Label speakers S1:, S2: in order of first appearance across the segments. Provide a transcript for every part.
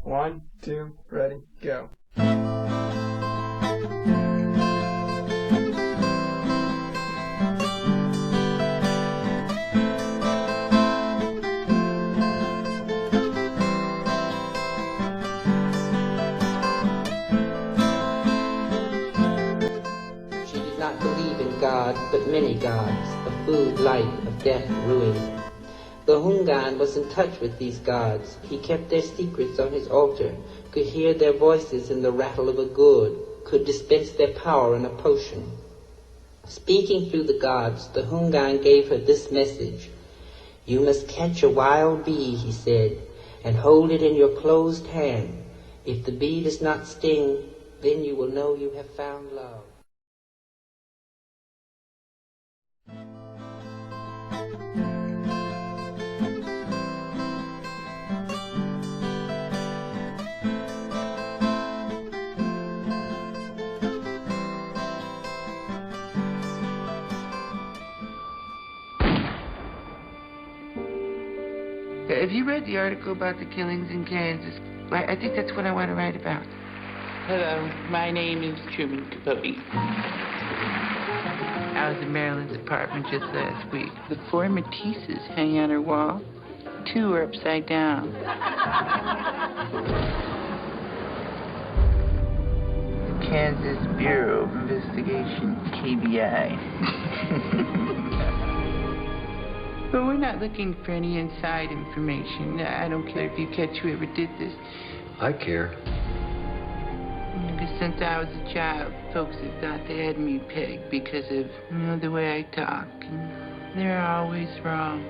S1: 1, 2, ready, go.
S2: She did not believe in God, but many gods, of food, life, of death, ruin. The Hungan was in touch with these gods. He kept their secrets on his altar, could hear their voices in the rattle of a gourd, could dispense their power in a potion. Speaking through the gods, the Hungan gave her this message. You must catch a wild bee, he said, and hold it in your closed hand. If the bee does not sting, then you will know you have found love.
S3: Have you read the article about the killings in Kansas? I think that's what I want to write about. Hello, my name is Truman Capote. I was in Marilyn's apartment just last week. The 4 Matisses hanging on her wall. 2 are upside down. Kansas Bureau of Investigation, KBI. But we're not looking for any inside information. I don't care if you catch whoever did this.
S4: I care.
S3: Ever since I was a child, folks have thought they had me pegged because of, the way I talk. And they're always wrong.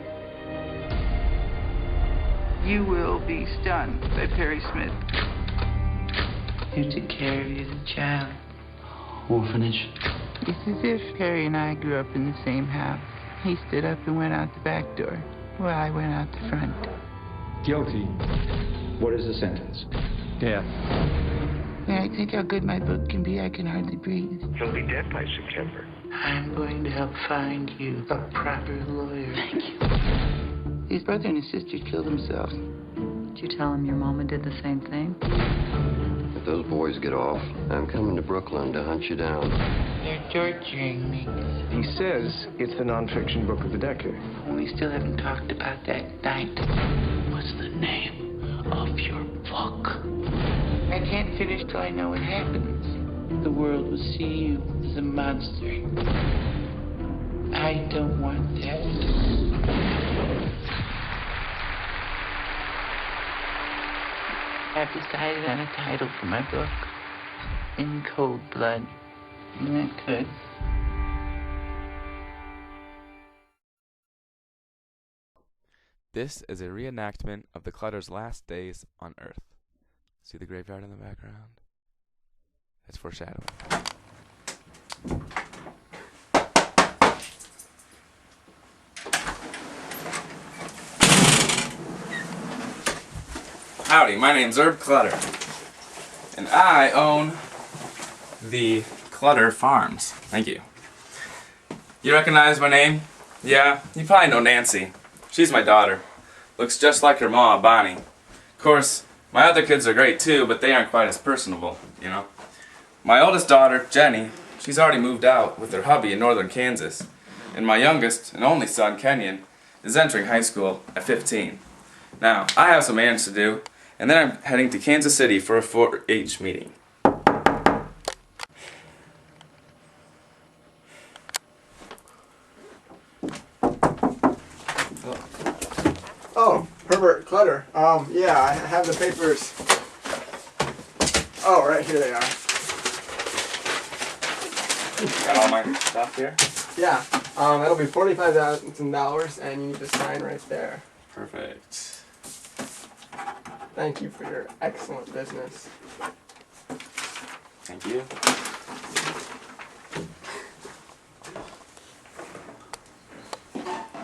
S3: You will be stunned by Perry Smith. Who took care of you as a child?
S4: Orphanage.
S3: It's as if Perry and I grew up in the same house. He stood up and went out the back door, while I went out the front.
S5: Guilty. What is the sentence?
S6: Death.
S3: When I think how good my book can be, I can hardly breathe.
S7: He'll be dead by September.
S3: I'm going to help find you a proper lawyer. Thank you. His brother and his sister killed themselves.
S8: Did you tell him your mama did the same thing?
S4: If those boys get off, I'm coming to Brooklyn to hunt you down.
S3: They're torturing me.
S7: He says it's the nonfiction book of the decade.
S3: We still haven't talked about that night. What's the name of your book? I can't finish till I know what happens. The world will see you as a monster. I don't want that. I've decided on a title for my book. In Cold Blood. Isn't that good?
S9: This is a reenactment of the Clutter's last days on Earth. See the graveyard in the background? That's foreshadowing. Howdy, my name's Herb Clutter, and I own the Clutter Farms. Thank you. You recognize my name? Yeah, you probably know Nancy. She's my daughter. Looks just like her ma, Bonnie. Of course, my other kids are great too, but they aren't quite as personable, My oldest daughter, Jenny, she's already moved out with her hubby in northern Kansas. And my youngest and only son, Kenyon, is entering high school at 15. Now, I have some errands to do, and then I'm heading to Kansas City for a 4-H meeting.
S1: Oh, Herbert Clutter. Yeah, I have the papers. Oh, right here they are.
S9: Got all my stuff here?
S1: Yeah, it'll be $45,000 and you need to sign right there.
S9: Perfect.
S1: Thank you for your excellent business.
S9: Thank you.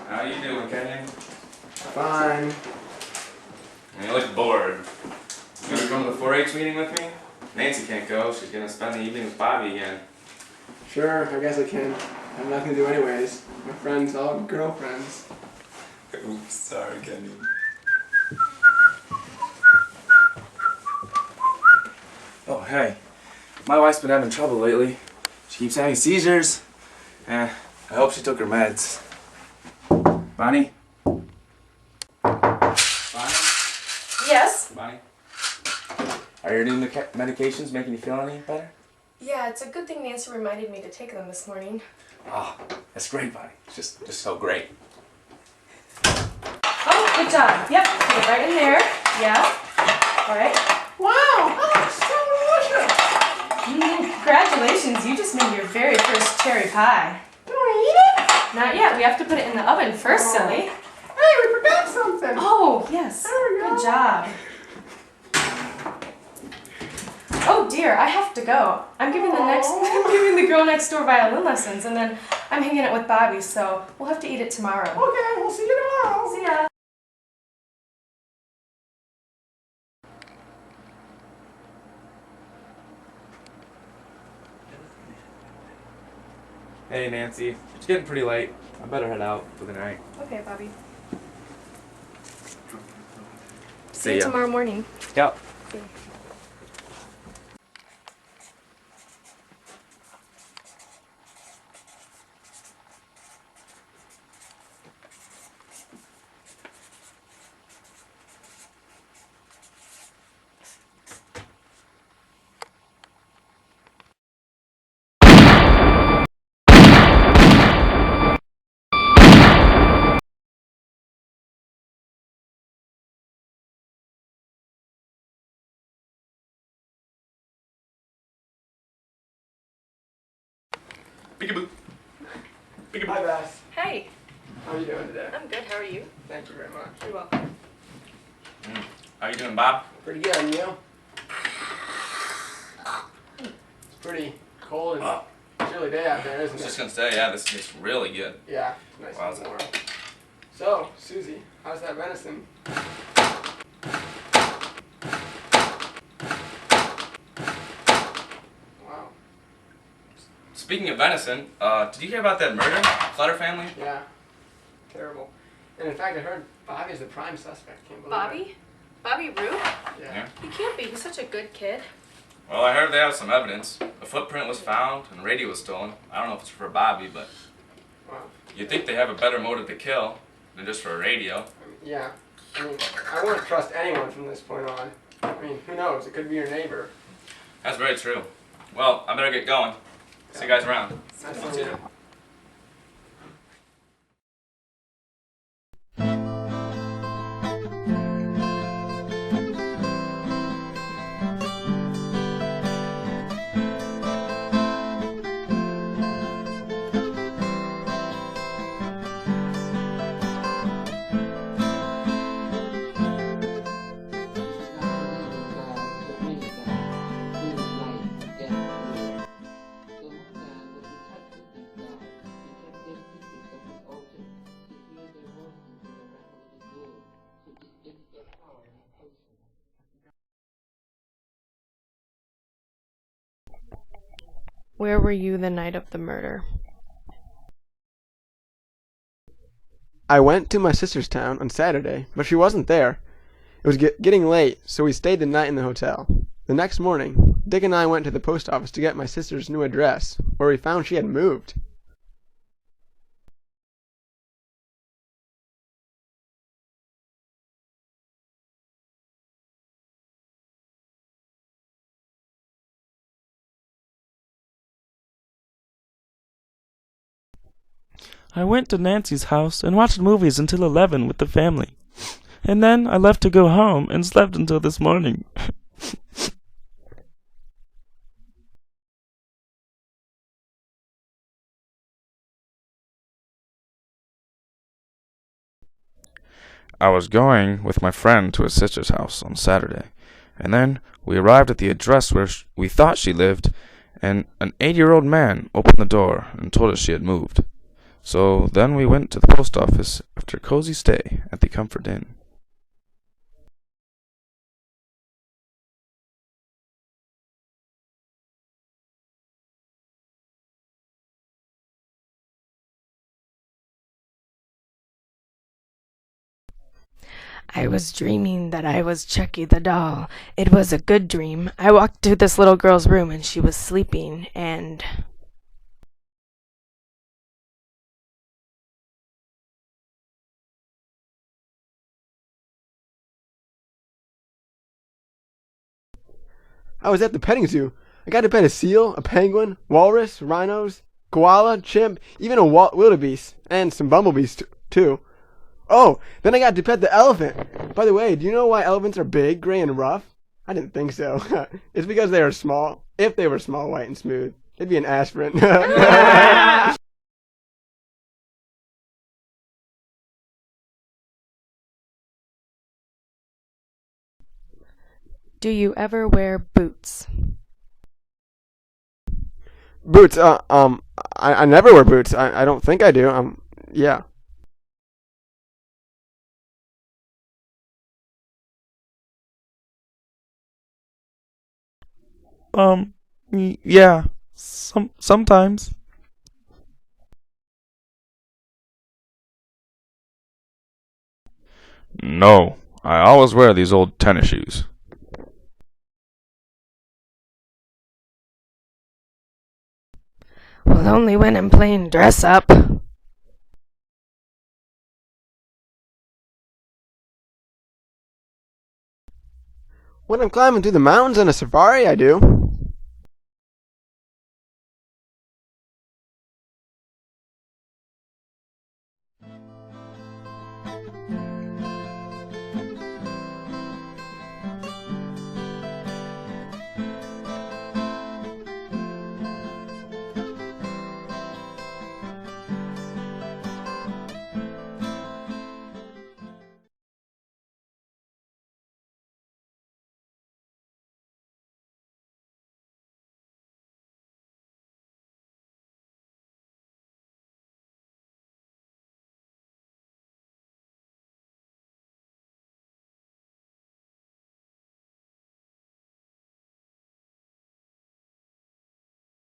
S9: How you doing, Kenyon?
S1: Fine.
S9: You look bored. You gonna come to the 4-H meeting with me? Nancy can't go. She's gonna spend the evening with Bobby again.
S1: Sure, I guess I can. I have nothing to do anyways. My friends all have girlfriends.
S9: Oops, sorry, Kenyon. hey, my wife's been having trouble lately. She keeps having seizures. I hope she took her meds. Bonnie? Bonnie?
S6: Yes?
S9: Bonnie? Are your new medications making you feel any better?
S6: Yeah, it's a good thing Nancy reminded me to take them this morning.
S9: Oh, that's great, Bonnie. It's just so great.
S6: Oh, good job. Yep, put it right in there. Yeah. All right. Wow, that looks so delicious. Congratulations, you just made your very first cherry pie.
S1: Do I eat it?
S6: Not yet, we have to put it in the oven first, silly.
S1: Hey, we forgot something.
S6: Oh, yes.
S1: There we go.
S6: Good job. Oh dear, I have to go. I'm giving the girl next door violin lessons, and then I'm hanging out with Bobby, so we'll have to eat it tomorrow.
S1: Okay, we'll see you tomorrow.
S6: See ya.
S9: Hey, Nancy. It's getting pretty late. I better head out for the night.
S6: Okay, Bobby.
S9: See
S6: See you
S9: ya.
S6: tomorrow morning.
S9: Yep. Peekaboo. Peekaboo.
S1: Hi, Beth.
S6: Hey,
S1: How are you doing today?
S6: I'm good. How are you?
S1: Thank you very much.
S6: You're welcome.
S9: How you doing, Bob?
S1: Pretty good, and you? It's pretty cold and chilly day out there,
S9: I
S1: isn't
S9: was just
S1: it?
S9: gonna say, yeah, this tastes really good.
S1: Yeah, it's nice and
S9: Wowza.
S1: warm. So, Susie, how's that venison? Wow.
S9: Speaking of venison, did you hear about that murder? Clutter family?
S1: Yeah. Terrible. And in fact, I heard Bobby's the prime suspect. Can't believe
S6: Bobby? Bobby Root?
S1: it. Yeah.
S6: He can't be. He's such a good kid.
S9: Well, I heard they have some evidence. A footprint was found and a radio was stolen. I don't know if it's for Bobby, but
S1: Wow.
S9: you'd think they have a better motive to kill than just for a radio.
S1: I mean, yeah. I mean, I wouldn't trust anyone from this point on. I mean, who knows? It could be your neighbor.
S9: That's very true. Well, I better get going. See you guys around.
S1: Nice to meet you.
S6: Where were you the night of the murder?
S1: I went to my sister's town on Saturday, but she wasn't there. It was getting late, so we stayed the night in the hotel. The next morning, Dick and I went to the post office to get my sister's new address, where we found she had moved.
S10: I went to Nancy's house and watched movies until 11 with the family. And then I left to go home and slept until this morning. I was going with my friend to his sister's house on Saturday, and then we arrived at the address where we thought she lived, and an 80-year-old man opened the door and told us she had moved. So then we went to the post office after a cozy stay at the Comfort Inn.
S11: I was dreaming that I was Chucky the doll. It was a good dream. I walked to this little girl's room and she was sleeping, and...
S1: I was at the petting zoo. I got to pet a seal, a penguin, walrus, rhinos, koala, chimp, even a wildebeest, and some bumblebees too. Oh, then I got to pet the elephant. By the way, do you know why elephants are big, gray, and rough? I didn't think so. It's because they are small. If they were small, white, and smooth, it'd be an aspirin.
S11: Do you ever wear boots?
S1: Boots, I never wear boots. I don't think I do. Yeah.
S10: Yeah. Sometimes. No, I always wear these old tennis shoes.
S11: Well, only when I'm playing dress up.
S1: When I'm climbing through the mountains on a safari, I do.